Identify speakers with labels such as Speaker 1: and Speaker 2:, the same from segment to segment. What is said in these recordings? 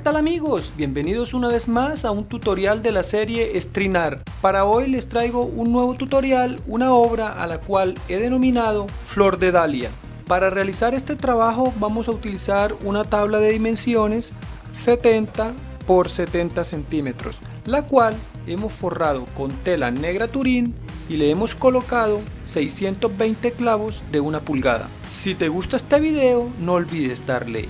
Speaker 1: ¿qué tal amigos? Bienvenidos una vez más a un tutorial de la serie Estrinar. Para hoy les traigo un nuevo tutorial, una obra a la cual he denominado Flor de Dalia. Para realizar este trabajo vamos a utilizar una tabla de dimensiones 70 por 70 centímetros, la cual hemos forrado con tela negra turín y le hemos colocado 620 clavos de 1 pulgada. Si te gusta este video, no olvides darle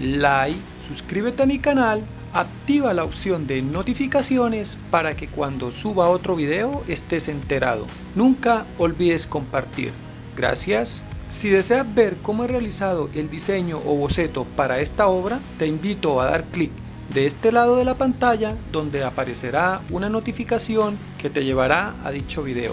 Speaker 1: like, suscríbete a mi canal, activa la opción de notificaciones para que cuando suba otro video estés enterado. Nunca olvides compartir. Gracias. Si deseas ver cómo he realizado el diseño o boceto para esta obra, te invito a dar clic de este lado de la pantalla donde aparecerá una notificación que te llevará a dicho video.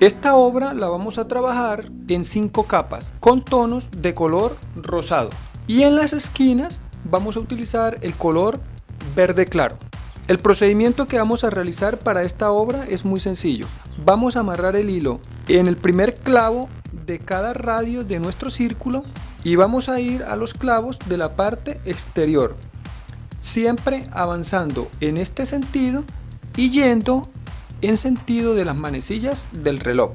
Speaker 1: Esta obra la vamos a trabajar en 5 capas con tonos de color rosado. Y en las esquinas vamos a utilizar el color verde claro. El procedimiento que vamos a realizar para esta obra es muy sencillo. Vamos a amarrar el hilo en el primer clavo de cada radio de nuestro círculo y vamos a ir a los clavos de la parte exterior, siempre avanzando en este sentido y yendo en sentido de las manecillas del reloj.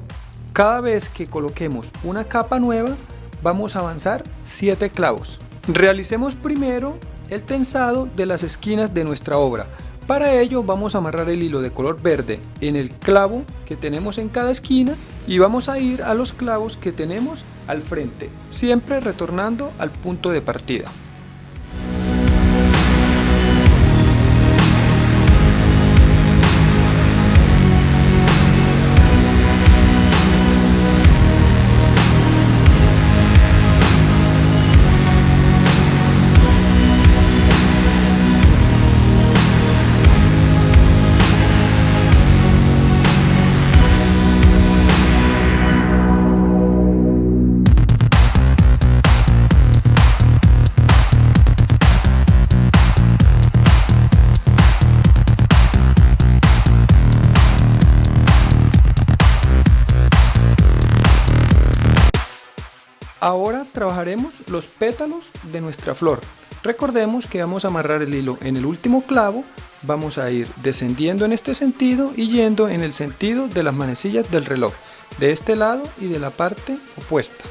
Speaker 1: Cada vez que coloquemos una capa nueva, vamos a avanzar 7 clavos. Realicemos primero el tensado de las esquinas de nuestra obra. Para ello vamos a amarrar el hilo de color verde en el clavo que tenemos en cada esquina y vamos a ir a los clavos que tenemos al frente, siempre retornando al punto de partida. Ahora trabajaremos los pétalos de nuestra flor. Recordemos que vamos a amarrar el hilo en el último clavo, vamos a ir descendiendo en este sentido y yendo en el sentido de las manecillas del reloj, de este lado y de la parte opuesta.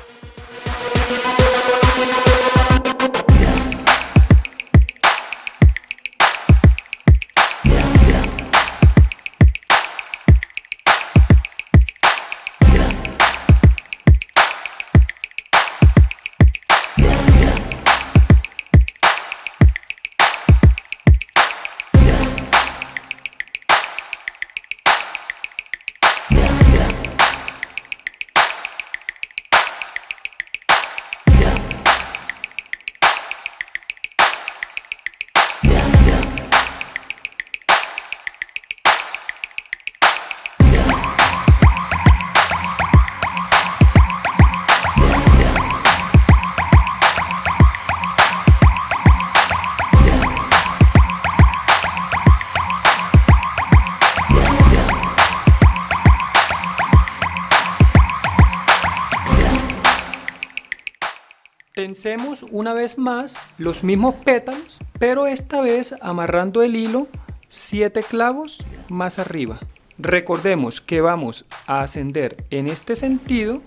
Speaker 1: Tensemos una vez más los mismos pétalos, pero esta vez amarrando el hilo 7 clavos más arriba. Recordemos que vamos a ascender en este sentido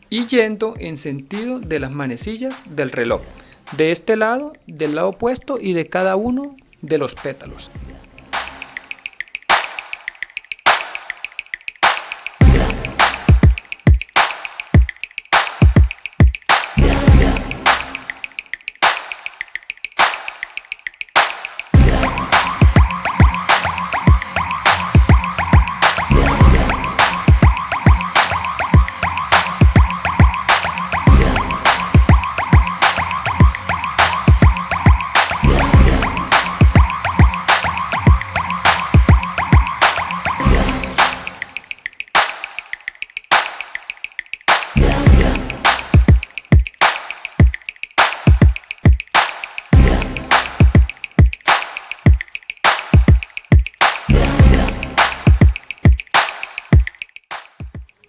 Speaker 1: y yendo en sentido de las manecillas del reloj, de este lado, del lado opuesto y de cada uno de los pétalos.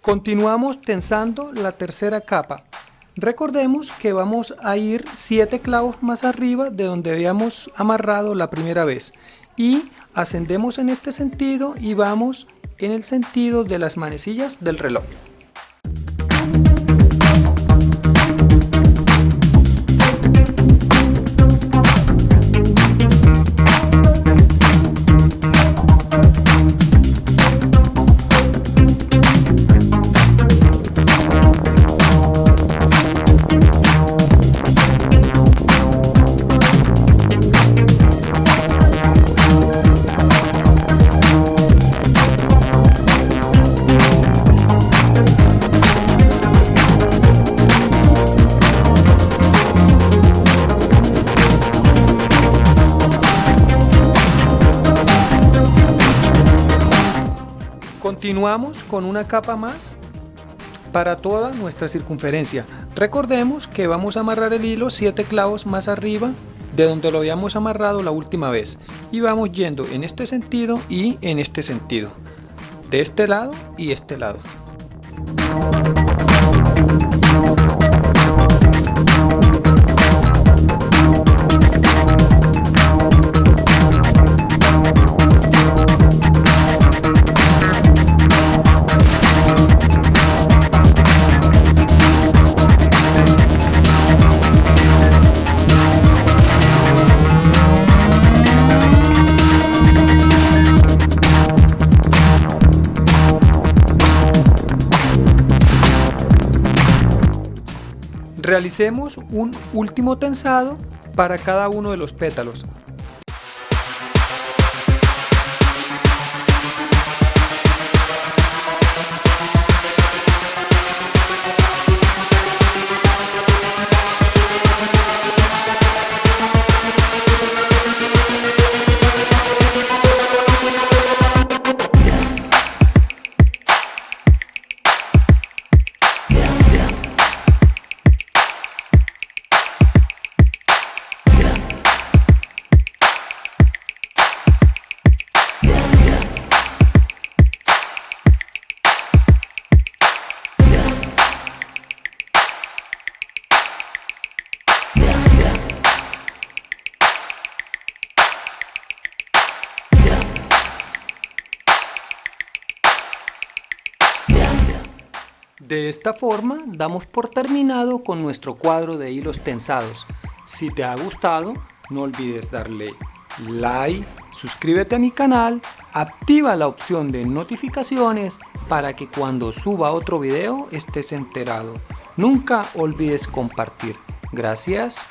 Speaker 1: Continuamos tensando la tercera capa. Recordemos que vamos a ir 7 clavos más arriba de donde habíamos amarrado la primera vez y ascendemos en este sentido y vamos en el sentido de las manecillas del reloj. Continuamos con una capa más para toda nuestra circunferencia. Recordemos que vamos a amarrar el hilo 7 clavos más arriba de donde lo habíamos amarrado la última vez y vamos yendo en este sentido y en este sentido, de este lado y este lado. Realicemos un último tensado para cada uno de los pétalos. De esta forma damos por terminado con nuestro cuadro de hilos tensados. Si te ha gustado, no olvides darle like, suscríbete a mi canal, activa la opción de notificaciones para que cuando suba otro video estés enterado. Nunca olvides compartir. Gracias.